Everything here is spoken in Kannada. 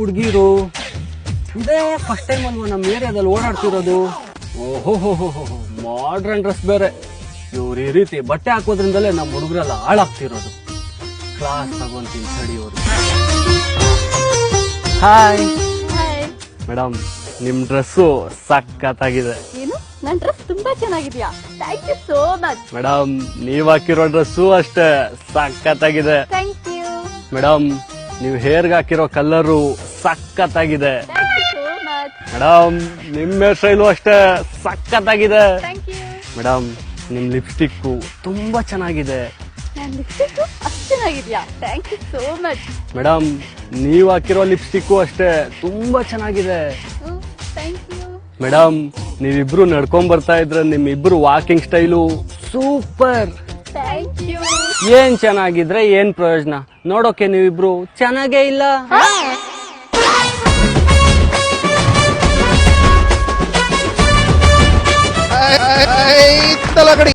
ಹುಡುಗಿರು ಇದೇ ಫಸ್ಟ್ ಟೈಮ್ ಅಲ್ವಾ ನಮ್ಮ ಏರಿಯಾದಲ್ಲಿ ಓಡಾಡ್ತಿರೋದು. ಓಹೋ ಮಾಡ್ರನ್ ಡ್ರೆಸ್ ಬೇರೆ. ಇವ್ರು ಈ ರೀತಿ ಬಟ್ಟೆ ಹಾಕೋದ್ರಿಂದಲೇ ನಮ್ಮ ಹುಡುಗರೆಲ್ಲ ಹಾಳಾಗ್ತಿರೋದು. ಕ್ಲಾಸ್ ತಗೊಂತೀನಿ ತಡಿಯೋರು. ಹಾಯ್ ಮೇಡಮ್, ನಿಮ್ ಡ್ರೆಸ್ಸು ಸಖತ್ತಾಗಿದೆ. ಏನು ನನ್ ಡ್ರೆಸ್ ತುಂಬಾ ಚೆನ್ನಾಗಿದ್ಯಾ? Thank you so much. Madam, ನೀವ್ ಹಾಕಿರೋ ಡ್ರೆಸ್ಸು ಅಷ್ಟೇ ಸಖತ್ತಾಗಿದೆ. Thank you. ಮೇಡಮ್, ನೀವು ಹೇರ್ಗೆ ಹಾಕಿರೋ ಕಲರು ಸಖತ್ತಾಗಿದೆ. Thank you so much. Madam, ನಿಮ್ಮ ಹೇರ್ ಸ್ಟೈಲು ಅಷ್ಟೇ ಸಖತ್ತಾಗಿದೆ. Thank you. ಮೇಡಮ್, ನಿಮ್ ಲಿಪ್ಸ್ಟಿಕ್ಕು ತುಂಬಾ ಚೆನ್ನಾಗಿದೆ. ನನ್ ಲಿಪ್ಸ್ಟಿಕ್ ಅಷ್ಟು ಚೆನ್ನಾಗಿದ್ಯಾ? Thank you so much. Madam, ನೀವ್ ಹಾಕಿರೋ ಲಿಪ್ಸ್ಟಿಕ್ಕು ಅಷ್ಟೇ ತುಂಬಾ ಚೆನ್ನಾಗಿದೆ. Thank you. ಮೇಡಮ್, ನೀವಿಬ್ರು ನಡ್ಕೊಂಡ್ ಬರ್ತಾ ಇದ್ರೆ ನಿಮ್ಮಿಬ್ರು walking style super. Thank you. ಏನ್ ಚೆನ್ನಾಗಿದ್ರೆ ಏನ್ ಪ್ರಯೋಜನ? ನೋಡೋಕೆ ನೀವಿಬ್ರು ಚೆನ್ನಾಗೇ ಇಲ್ಲ.